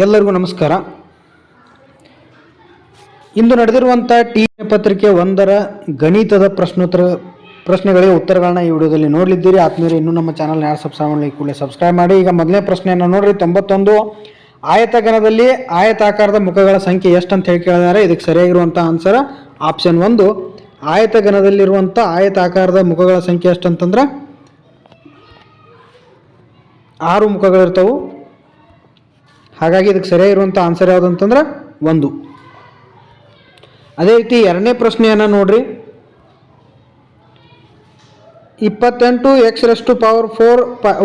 ಎಲ್ಲರಿಗೂ ನಮಸ್ಕಾರ. ಇಂದು ನಡೆದಿರುವಂಥ ಪತ್ರಿಕೆ 1ರ ಗಣಿತದ ಪ್ರಶ್ನೆಗಳಿಗೆ ಉತ್ತರಗಳನ್ನ ಈ ವಿಡಿಯೋದಲ್ಲಿ ನೋಡಲಿದ್ದೀರಿ. ಆತ್ಮೀಯರೇ, ಇನ್ನೂ ನಮ್ಮ ಚಾನಲ್ನ ಯಾರು ಸಬ್ಸ್ಕ್ರೈಬ್ ಮಾಡಲಿ ಕೂಡಲೇ ಸಬ್ಸ್ಕ್ರೈಬ್ ಮಾಡಿ. ಈಗ ಮೊದಲನೇ ಪ್ರಶ್ನೆಯನ್ನು ನೋಡ್ರಿ. 91 ಆಯತಘನದಲ್ಲಿ ಆಯತಾಕಾರದ ಮುಖಗಳ ಸಂಖ್ಯೆ ಎಷ್ಟು ಅಂತ ಹೇಳಿ ಕೇಳಿದ್ದಾರೆ. ಇದಕ್ಕೆ ಸರಿಯಾಗಿರುವಂಥ ಆನ್ಸರ್ ಆಪ್ಷನ್ 1. ಆಯತಘನದಲ್ಲಿರುವಂಥ ಆಯತಾಕಾರದ ಮುಖಗಳ ಸಂಖ್ಯೆ ಎಷ್ಟು ಅಂತಂದ್ರೆ 6 ಮುಖಗಳಿರ್ತವೆ. ಹಾಗಾಗಿ ಇದಕ್ಕೆ ಸರಿಯಾಗಿರುವಂಥ ಆನ್ಸರ್ ಯಾವುದು ಅಂತಂದ್ರೆ 1. ಅದೇ ರೀತಿ ಎರಡನೇ ಪ್ರಶ್ನೆಯನ್ನು ನೋಡ್ರಿ. 28x⁴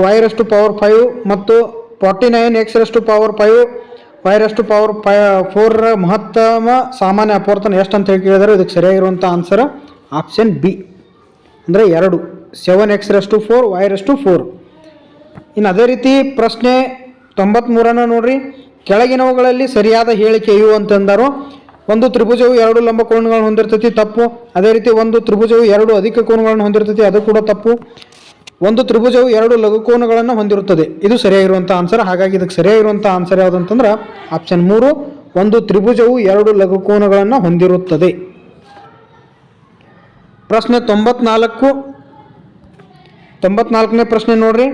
y⁴ ಮತ್ತು 49x⁴ y⁴ ಮಹತ್ತಮ ಸಾಮಾನ್ಯ ಅಪವರ್ತನ ಎಷ್ಟು ಅಂತ ಹೇಳಿ ಕೇಳಿದರೆ ಇದಕ್ಕೆ ಸರಿಯಾಗಿರುವಂಥ ಆನ್ಸರ್ ಆಪ್ಷನ್ ಬಿ, ಅಂದರೆ 2, 7x⁴ y⁴. ಇನ್ನು ಅದೇ ರೀತಿ ಪ್ರಶ್ನೆ 93 ನೋಡ್ರಿ. ಕೆಳಗಿನವುಗಳಲ್ಲಿ ಸರಿಯಾದ ಹೇಳಿಕೆ ಇವು ಅಂತಂದರು. ಒಂದು ತ್ರಿಭುಜವು 2 ಲಂಬ ಕೋನಗಳನ್ನು ಹೊಂದಿರ್ತೈತಿ, ತಪ್ಪು. ಅದೇ ರೀತಿ ಒಂದು ತ್ರಿಭುಜವು 2 ಅಧಿಕ ಕೋನಗಳನ್ನು ಹೊಂದಿರ್ತೈತಿ, ಅದು ಕೂಡ ತಪ್ಪು. ಒಂದು ತ್ರಿಭುಜವು 2 ಲಘು ಕೋನಗಳನ್ನು ಹೊಂದಿರುತ್ತದೆ, ಇದು ಸರಿಯಾಗಿರುವಂಥ ಆನ್ಸರ್. ಹಾಗಾಗಿ ಇದಕ್ಕೆ ಸರಿಯಾಗಿರುವಂಥ ಆನ್ಸರ್ ಯಾವುದು ಅಂತಂದ್ರೆ ಆಪ್ಷನ್ 3, ಒಂದು ತ್ರಿಭುಜವು 2 ಲಘು ಕೋನಗಳನ್ನು ಹೊಂದಿರುತ್ತದೆ. ಪ್ರಶ್ನೆ 94ನೇ ಪ್ರಶ್ನೆ ನೋಡ್ರಿ.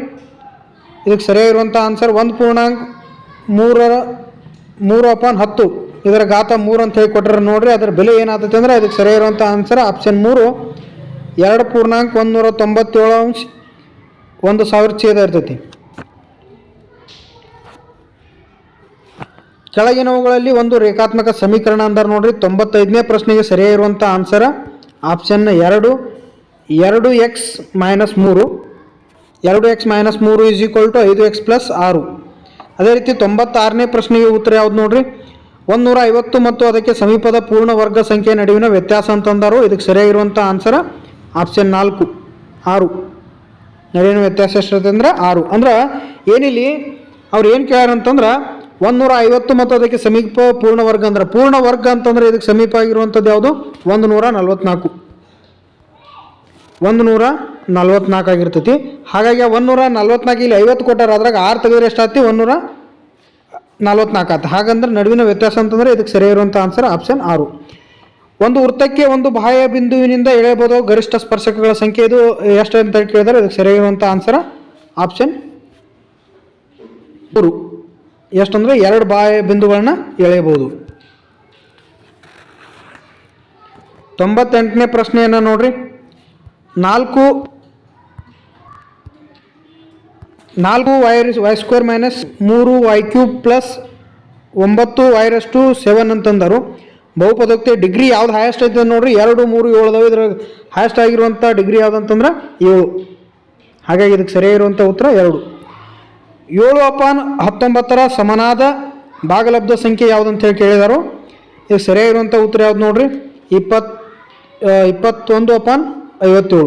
ಇದಕ್ಕೆ ಸರಿಯಾಗಿರುವಂಥ ಆನ್ಸರ್ 1.3/10 ಇದರ ಘಾತ 3 ಅಂತ ಹೇಳಿ ಕೊಟ್ಟರೆ ನೋಡ್ರಿ. ಅದರ ಬೆಲೆ ಏನಾಗ್ತೈತೆ ಅಂದರೆ ಇದಕ್ಕೆ ಸರಿಯಾಗಿರುವಂಥ ಆನ್ಸರ್ ಆಪ್ಷನ್ 3, 2.197 1000 ಛೇದ ಇರ್ತೈತಿ. ಕೆಳಗಿನವುಗಳಲ್ಲಿ ಒಂದು ರೇಖಾತ್ಮಕ ಸಮೀಕರಣ ಅಂತಾರೆ ನೋಡ್ರಿ. 95ನೇ ಪ್ರಶ್ನೆಗೆ ಸರಿಯಾಗಿರುವಂಥ answer option 2, 2x - 3 2x - 3 = 5x + 6. ಅದೇ ರೀತಿ 96ನೇ ಪ್ರಶ್ನೆಗೆ ಉತ್ತರ ಯಾವ್ದು ನೋಡ್ರಿ. 150 ಮತ್ತು ಅದಕ್ಕೆ ಸಮೀಪದ ಪೂರ್ಣ ವರ್ಗ ಸಂಖ್ಯೆ ನಡುವಿನ ವ್ಯತ್ಯಾಸ ಅಂತಂದರು. ಇದಕ್ಕೆ ಸರಿಯಾಗಿರುವಂಥ ಆನ್ಸರ್ ಆಪ್ಷನ್ 4, 6. ನಡುವಿನ ವ್ಯತ್ಯಾಸ ಎಷ್ಟಿರುತ್ತೆ ಅಂದರೆ 6. ಅಂದ್ರೆ ಏನಿಲ್ಲಿ ಅವ್ರು ಏನು ಕೇಳ್ಯಾರಂತಂದ್ರೆ 150 ಮತ್ತು ಅದಕ್ಕೆ ಸಮೀಪ ಪೂರ್ಣ ವರ್ಗ ಅಂದ್ರೆ ಪೂರ್ಣ ವರ್ಗ ಅಂತಂದ್ರೆ ಇದಕ್ಕೆ ಸಮೀಪ ಆಗಿರುವಂಥದ್ದು ಯಾವುದು 144 ಆಗಿರ್ತೈತಿ. ಹಾಗಾಗಿ 144 ಇಲ್ಲಿ 50 ಕೊಟ್ಟಾರ, ಅದ್ರಾಗ 6 ತೆಗೆದ್ರೆ ಎಷ್ಟಾಗ್ತಿ 144 ಆಯ್ತು. ಹಾಗಂದ್ರೆ ನಡುವಿನ ವ್ಯತ್ಯಾಸ ಅಂತಂದ್ರೆ ಇದಕ್ಕೆ ಸರಿಯಾಗಿರುವಂಥ ಆನ್ಸರ್ ಆಪ್ಷನ್ 6. ಒಂದು ವೃತ್ತಕ್ಕೆ ಒಂದು ಬಾಹ್ಯ ಬಿಂದುವಿನಿಂದ ಎಳೆಯಬಹುದು ಗರಿಷ್ಠ ಸ್ಪರ್ಶಕಗಳ ಸಂಖ್ಯೆ ಇದು ಎಷ್ಟು ಅಂತ ಕೇಳಿದರೆ ಇದಕ್ಕೆ ಸರಿಯಾಗಿರುವಂಥ ಆನ್ಸರ್ ಆಪ್ಷನ್ 3. ಎಷ್ಟಂದ್ರೆ 2 ಬಾಹ್ಯ ಬಿಂದುಗಳನ್ನ ಎಳೆಯಬಹುದು. 98ನೇ ಪ್ರಶ್ನೆಯನ್ನು ನೋಡ್ರಿ. 4y² - 3y³ + 9y⁷ ಅಂತಂದರು. ಬಹುಪದೋಕ್ತಿ ಡಿಗ್ರಿ ಯಾವ್ದು ಹೈಯೆಸ್ಟ್ ಐತೆ ನೋಡ್ರಿ. 2, 3, 7 ಇದ್ರ ಹೈಯೆಸ್ಟ್ ಆಗಿರುವಂಥ ಡಿಗ್ರಿ ಯಾವ್ದು ಅಂತಂದ್ರೆ 7. ಹಾಗಾಗಿ ಇದಕ್ಕೆ ಸರಿಯಾಗಿರುವಂಥ ಉತ್ತರ 2. 7/19 ಸಮನಾದ ಭಾಗಲಬ್ಧ ಸಂಖ್ಯೆ ಯಾವ್ದು ಅಂತ ಹೇಳಿ ಕೇಳಿದಾರು. ಇದಕ್ಕೆ ಸರಿಯಾಗಿರುವಂಥ ಉತ್ತರ ಯಾವ್ದು ನೋಡ್ರಿ. 21/57.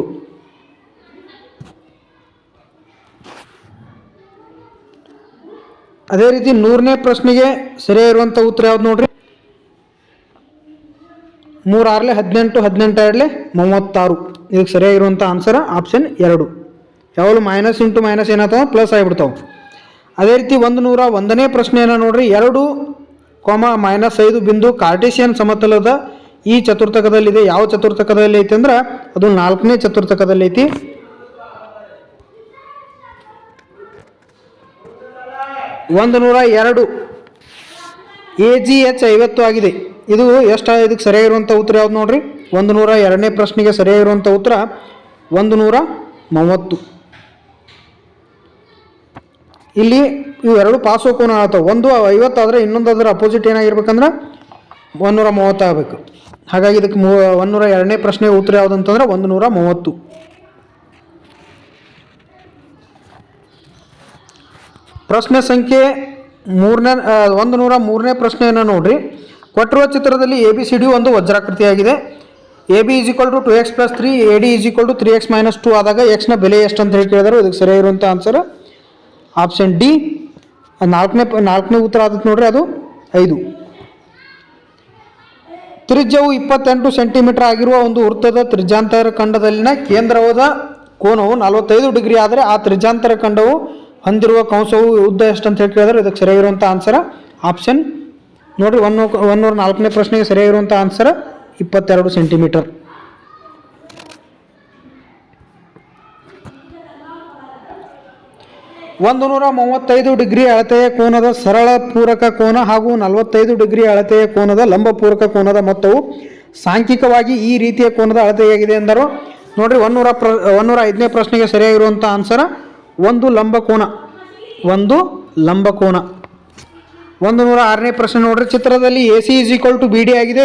ಅದೇ ರೀತಿ 100ನೇ ಪ್ರಶ್ನೆಗೆ ಸರಿಯಾಗಿರುವಂಥ ಉತ್ತರ ಯಾವ್ದು ನೋಡ್ರಿ. 3 6 18 18 2 36. ಇದಕ್ಕೆ ಸರಿಯಾಗಿರುವಂಥ ಆನ್ಸರ್ ಆಪ್ಷನ್ 2. ಯಾವಾಗಲೂ ಮೈನಸ್ ಇಂಟು ಮೈನಸ್ ಏನಾಗ್ತಾವ ಪ್ಲಸ್ ಆಗಿಬಿಡ್ತಾವೆ. ಅದೇ ರೀತಿ 101ನೇ ಪ್ರಶ್ನೆಯನ್ನು ನೋಡ್ರಿ. 2, -5 ಬಿಂದು ಕಾರ್ಟೇಶಿಯನ್ ಸಮತಲದ ಈ ಚತುರ್ಥಕದಲ್ಲಿದೆ. ಯಾವ ಚತುರ್ಥಕದಲ್ಲಿ ಐತಿ ಅಂದ್ರೆ ಅದು 4ನೇ ಚತುರ್ಥಕದಲ್ಲಿ ಐತಿ. 102 AGH 50 ಆಗಿದೆ. ಇದು ಎಷ್ಟು? ಇದಕ್ಕೆ ಸರಿಯಾಗಿರುವಂಥ ಉತ್ತರ ಯಾವ್ದು ನೋಡ್ರಿ. 102ನೇ ಪ್ರಶ್ನೆಗೆ ಸರಿಯಾಗಿರುವಂಥ ಉತ್ತರ 130. ಇಲ್ಲಿ ಇವು 2 ಪಾಸು ಕೋನ ಆಗ್ತಾವೆ. ಒಂದು 50 ಆದರೆ ಇನ್ನೊಂದು ಅದರ ಅಪೋಸಿಟ್ ಏನಾಗಿರ್ಬೇಕಂದ್ರೆ 130 ಆಗಬೇಕು. ಹಾಗಾಗಿ ಇದಕ್ಕೆ 102ನೇ ಪ್ರಶ್ನೆಗೆ ಉತ್ತರ ಯಾವುದು ಅಂತಂದ್ರೆ 130. ಪ್ರಶ್ನೆ ಸಂಖ್ಯೆ 103ನೇ ಪ್ರಶ್ನೆಯನ್ನು ನೋಡ್ರಿ. ಕೊಟ್ಟಿರುವ ಚಿತ್ರದಲ್ಲಿ ABCD ಒಂದು ವಜ್ರಾಕೃತಿಯಾಗಿದೆ. AB = 2x + 3 AD = 3x - 2 ಆದಾಗ x ನ ಬೆಲೆ ಎಷ್ಟು ಅಂತ ಹೇಳಿ ಕೇಳಿದಾರೆ. ಇದಕ್ಕೆ ಸರಿಯಾಗಿರುವಂಥ ಆನ್ಸರ್ ಆಪ್ಷನ್ ಡಿ. 4ನೇ ಉತ್ತರ ಆದಕ್ಕೆ ನೋಡ್ರಿ, ಅದು 5. ತ್ರಿಜ್ಯವು 28 ಸೆಂಟಿಮೀಟರ್ ಆಗಿರುವ ಒಂದು ವೃತ್ತದ ತ್ರಿಜ್ಯಾಂತರ ಖಂಡದಲ್ಲಿನ ಕೇಂದ್ರವಾದ ಕೋನವು 45 ಡಿಗ್ರಿ ಆದರೆ ಆ ತ್ರಿಜ್ಯಾಂತರ ಖಂಡವು ಹೊಂದಿರುವ ಕಂಸವು ಉದ್ದ ಎಷ್ಟು ಅಂತ ಹೇಳಿ ಕೇಳಿದ್ರೆ ಇದಕ್ಕೆ ಸರಿಯಾಗಿರುವಂಥ ಆನ್ಸರ್ ಆಪ್ಷನ್ ನೋಡಿರಿ 104ನೇ ಪ್ರಶ್ನೆಗೆ ಸರಿಯಾಗಿರುವಂಥ ಆನ್ಸರ್ 22 ಸೆಂಟಿಮೀಟರ್. 135 ಡಿಗ್ರಿ ಅಳತೆಯ ಕೋನದ ಸರಳ ಪೂರಕ ಕೋನ ಹಾಗೂ 45 ಡಿಗ್ರಿ ಅಳತೆಯ ಕೋನದ ಲಂಬ ಪೂರಕ ಕೋನದ ಮೊತ್ತವು ಸಾಂಖ್ಯಿಕವಾಗಿ ಈ ರೀತಿಯ ಕೋನದ ಅಳತೆಯಾಗಿದೆ ಎಂದರು. ನೋಡಿರಿ 105ನೇ ಪ್ರಶ್ನೆಗೆ ಸರಿಯಾಗಿರುವಂಥ ಆನ್ಸರ್ ಒಂದು ಲಂಬ ಕೋನ. 106ನೇ ಪ್ರಶ್ನೆ ನೋಡ್ರಿ, ಚಿತ್ರದಲ್ಲಿ AC = BD ಆಗಿದೆ.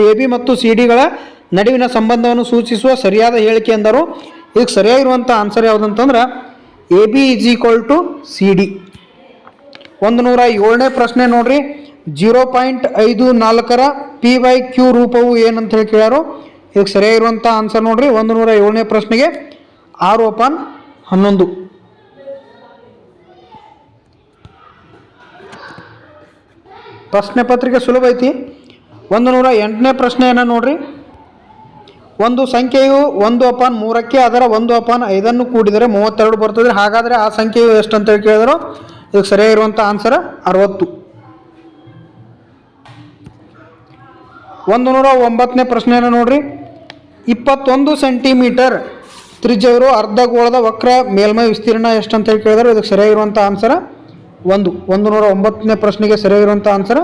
AB ಮತ್ತು CDಗಳ ನಡುವಿನ ಸಂಬಂಧವನ್ನು ಸೂಚಿಸುವ ಸರಿಯಾದ ಹೇಳಿಕೆ ಎಂದರು. ಇದಕ್ಕೆ ಸರಿಯಾಗಿರುವಂಥ ಆನ್ಸರ್ ಯಾವುದಂತಂದ್ರೆ AB = CD. 107ನೇ ಪ್ರಶ್ನೆ ನೋಡ್ರಿ, 0.54ರ P/Q ರೂಪವು ಏನಂತ ಹೇಳಿ ಕೇಳ್ಯಾರು. ಇದಕ್ಕೆ ಸರಿಯಾಗಿರುವಂಥ ಆನ್ಸರ್ ನೋಡ್ರಿ 107ನೇ ಪ್ರಶ್ನೆಗೆ 6/11. ಪ್ರಶ್ನೆ ಪತ್ರಿಕೆ ಸುಲಭ ಐತಿ. 108ನೇ ಪ್ರಶ್ನೆಯನ್ನು ನೋಡ್ರಿ, ಒಂದು ಸಂಖ್ಯೆಯು 1/3ಕ್ಕೆ ಅದರ 1/5 ಕೂಡಿದರೆ 32 ಬರ್ತದೆ. ಹಾಗಾದರೆ ಆ ಸಂಖ್ಯೆಯು ಎಷ್ಟು ಅಂತೇಳಿ ಕೇಳಿದ್ರು. ಇದಕ್ಕೆ ಸರಿಯಾಗಿರುವಂಥ ಆನ್ಸರ್ 60. 109ನೇ ಪ್ರಶ್ನೆಯನ್ನು ನೋಡ್ರಿ, 21 ಸೆಂಟಿಮೀಟರ್ ತ್ರಿಜ್ಯವಿರುವ ಅರ್ಧಗೋಳದ ವಕ್ರ ಮೇಲ್ಮೈ ವಿಸ್ತೀರ್ಣ ಎಷ್ಟು ಅಂತೇಳಿ ಕೇಳಿದ್ರು. ಇದಕ್ಕೆ ಸರಿಯಾಗಿರುವಂಥ ಆನ್ಸರ್ 1. 109ನೇ ಪ್ರಶ್ನೆಗೆ ಸರಿಯಾಗಿರುವಂಥ ಆನ್ಸರ್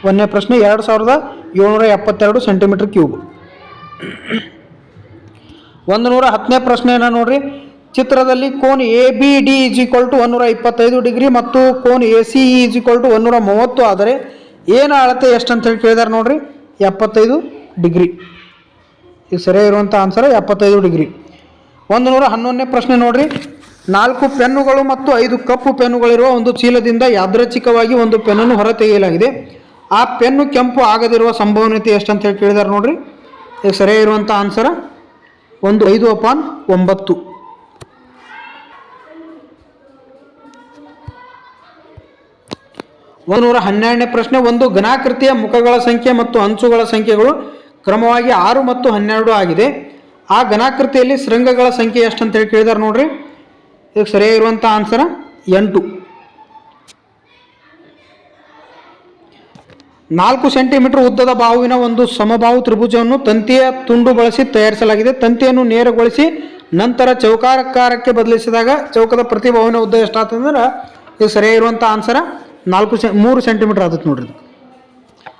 1ನೇ ಪ್ರಶ್ನೆ 2772 ಸೆಂಟಿಮೀಟರ್ ಕ್ಯೂಬ್. 110ನೇ ಪ್ರಶ್ನೆಯನ್ನು ನೋಡ್ರಿ, ಚಿತ್ರದಲ್ಲಿ ಕೋನ್ ABD = 125 ಡಿಗ್ರಿ ಮತ್ತು ಕೋನ್ ACE = 130 ಆದರೆ ಏನ ಅಳತೆ ಎಷ್ಟು ಅಂತೇಳಿ ಕೇಳಿದಾರೆ ನೋಡ್ರಿ 75 ಡಿಗ್ರಿ. ಈಗ ಸರಿಯಾಗಿರುವಂಥ ಆನ್ಸರ್ 75 ಡಿಗ್ರಿ. 111ನೇ ಪ್ರಶ್ನೆ ನೋಡ್ರಿ, 4 ಪೆನ್ನುಗಳು ಮತ್ತು 5 ಕಪ್ಪು ಪೆನ್ನುಗಳಿರುವ ಒಂದು ಚೀಲದಿಂದ ಯಾದೃಚ್ಛಿಕವಾಗಿ ಒಂದು ಪೆನ್ನನ್ನು ಹೊರತೆಗೆಯಲಾಗಿದೆ. ಆ ಪೆನ್ನು ಕೆಂಪು ಆಗದಿರುವ ಸಂಭವನೀಯತೆ ಎಷ್ಟು ಅಂತೇಳಿ ಕೇಳಿದಾರೆ ನೋಡ್ರಿ. ಈಗ ಸರಿಯಾಗಿರುವಂಥ ಆನ್ಸರ್ 5/9. 112ನೇ ಪ್ರಶ್ನೆ, ಒಂದು ಘನಾಕೃತಿಯ ಮುಖಗಳ ಸಂಖ್ಯೆ ಮತ್ತು ಅಂಚುಗಳ ಸಂಖ್ಯೆಗಳು ಕ್ರಮವಾಗಿ 6 ಮತ್ತು 12 ಆಗಿದೆ. ಆ ಘನಾಕೃತಿಯಲ್ಲಿ ಶೃಂಗಗಳ ಸಂಖ್ಯೆ ಎಷ್ಟು ಅಂತೇಳಿ ಕೇಳಿದಾರೆ ನೋಡ್ರಿ. ಇದಕ್ಕೆ ಸರಿಯಾಗಿರುವಂಥ ಆನ್ಸರ್ 8. 4 ಸೆಂಟಿಮೀಟರ್ ಉದ್ದದ ಬಾಹುವಿನ ಒಂದು ಸಮಬಾಹು ತ್ರಿಭುಜವನ್ನು ತಂತಿಯ ತುಂಡು ಬಳಸಿ ತಯಾರಿಸಲಾಗಿದೆ. ತಂತಿಯನ್ನು ನೇರಗೊಳಿಸಿ ನಂತರ ಚೌಕಾಕಾರಕ್ಕೆ ಬದಲಿಸಿದಾಗ ಚೌಕದ ಪ್ರತಿ ಬಾಹುವಿನ ಉದ್ದ ಎಷ್ಟಾಗ್ತದಂದ್ರೆ ಇದು ಸರಿಯಾಗಿರುವಂಥ ಆನ್ಸರ್ 3 ಸೆಂಟಿಮೀಟರ್ ಆಗುತ್ತೆ ನೋಡ್ರಿ.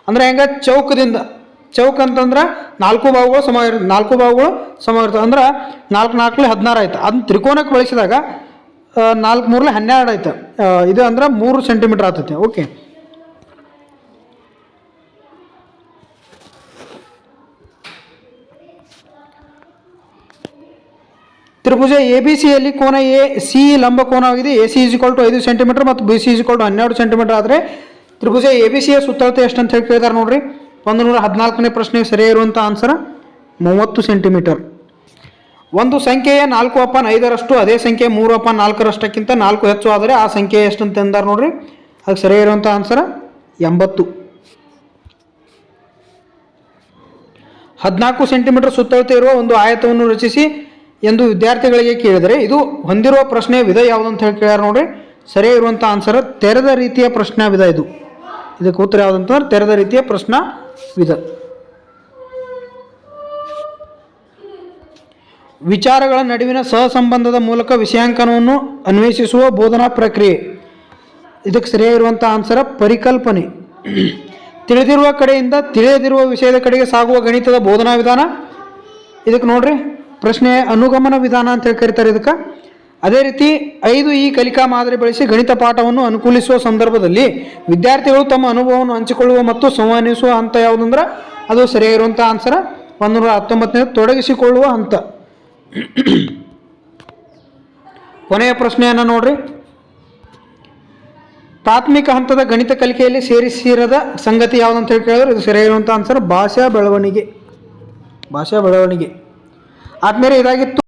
ಅಂದರೆ ಹೆಂಗೆ ಚೌಕ ಅಂತಂದ್ರೆ 4 ಬಾಹುಗಳು ಸಮ ಇರುತ್ತೆ. 4 ಬಾಹುಗಳು ಸಮ ಇರ್ತವೆ ಅಂದ್ರೆ 4 4 16 ಆಯ್ತು. ಅದನ್ನ ತ್ರಿಕೋನಕ್ಕೆ ಬಳಸಿದಾಗ 4 3 12 ಆಯ್ತು. ಇದು ಅಂದ್ರೆ 3 ಸೆಂಟಿಮೀಟರ್ ಆಗ್ತೈತೆ. ಓಕೆ, ತ್ರಿಭುಜ ABCಯಲ್ಲಿ ಕೋನ AC ಲಂಬ ಕೋನವಾಗಿದೆ. AC = 5 ಸೆಂಟಿಮೀಟರ್ ಮತ್ತು BC = 12 ಸೆಂಟಿಮೀಟರ್ ಆದರೆ ತ್ರಿಭುಜ ABCಯ ಸುತ್ತಳತೆ ಎಷ್ಟು ಅಂತ ಹೇಳಿ ಕೇಳಿದಾರೆ ನೋಡ್ರಿ. 114ನೇ ಪ್ರಶ್ನೆಗೆ ಸರಿಯಾಗಿರುವಂಥ ಆನ್ಸರ್ 30 ಸೆಂಟಿಮೀಟರ್. ಒಂದು ಸಂಖ್ಯೆಯ 4/5ರಷ್ಟು ಅದೇ ಸಂಖ್ಯೆ 3/4ರಷ್ಟಕ್ಕಿಂತ 4 ಹೆಚ್ಚು ಆದರೆ ಆ ಸಂಖ್ಯೆ ಎಷ್ಟು ಅಂತ ಅಂದಾರೆ ನೋಡ್ರಿ. ಅದಕ್ಕೆ ಸರಿಯಾಗಿರುವಂಥ ಆನ್ಸರ್ 80. 14 ಸೆಂಟಿಮೀಟರ್ ಸುತ್ತಳತೆ ಇರುವ ಒಂದು ಆಯತವನ್ನು ರಚಿಸಿ ಎಂದು ವಿದ್ಯಾರ್ಥಿಗಳಿಗೆ ಕೇಳಿದರೆ ಇದು ಹೊಂದಿರುವ ಪ್ರಶ್ನೆಯ ವಿಧ ಯಾವುದು ಅಂತ ಹೇಳಿ ಕೇಳ್ಯಾರ ನೋಡ್ರಿ. ಸರಿಯಾಗಿರುವಂಥ ಆನ್ಸರ್ ತೆರೆದ ರೀತಿಯ ಪ್ರಶ್ನಾ ವಿಧ. ಇದಕ್ಕೆ ಉತ್ತರ ಯಾವುದಂತಂದ್ರೆ ತೆರೆದ ರೀತಿಯ ಪ್ರಶ್ನಾ ವಿಧ. ವಿಚಾರಗಳ ನಡುವಿನ ಸಹಸಂಬಂಧದ ಮೂಲಕ ವಿಷಯಾಂಕನವನ್ನು ಅನ್ವೇಷಿಸುವ ಬೋಧನಾ ಪ್ರಕ್ರಿಯೆ. ಇದಕ್ಕೆ ಸರಿಯಾಗಿರುವಂಥ ಆನ್ಸರ್ ಪರಿಕಲ್ಪನೆ. ತಿಳಿದಿರುವ ಕಡೆಯಿಂದ ತಿಳಿಯದಿರುವ ವಿಷಯದ ಕಡೆಗೆ ಸಾಗುವ ಗಣಿತದ ಬೋಧನಾ ವಿಧಾನ. ಇದಕ್ಕೆ ನೋಡ್ರಿ ಪ್ರಶ್ನೆ ಅನುಗಮನ ವಿಧಾನ ಅಂತ ಹೇಳಿ ಕರೀತಾರೆ ಇದಕ್ಕೆ. ಅದೇ ರೀತಿ 5 ಈ ಕಲಿಕಾ ಮಾದರಿ ಬಳಸಿ ಗಣಿತ ಪಾಠವನ್ನು ಅನುಕೂಲಿಸುವ ಸಂದರ್ಭದಲ್ಲಿ ವಿದ್ಯಾರ್ಥಿಗಳು ತಮ್ಮ ಅನುಭವವನ್ನು ಹಂಚಿಕೊಳ್ಳುವ ಮತ್ತು ಸಂವಹನಿಸುವ ಹಂತ ಯಾವುದಂದ್ರೆ ಅದು ಸರಿಯಾಗಿರುವಂಥ ಆನ್ಸರ್ 119ನೇ ತೊಡಗಿಸಿಕೊಳ್ಳುವ ಹಂತ. ಕೊನೆಯ ಪ್ರಶ್ನೆಯನ್ನು ನೋಡ್ರಿ, ಪ್ರಾಥಮಿಕ ಹಂತದ ಗಣಿತ ಕಲಿಕೆಯಲ್ಲಿ ಸೇರಿಸಿರದ ಸಂಗತಿ ಯಾವುದಂತ ಹೇಳಿ ಕೇಳಿದ್ರೆ ಇದು ಸರಿಯಾಗಿರುವಂಥ ಆನ್ಸರ್ ಭಾಷಾ ಬೆಳವಣಿಗೆ. ಆದ್ಮೇಲೆ ಇದಾಗಿತ್ತು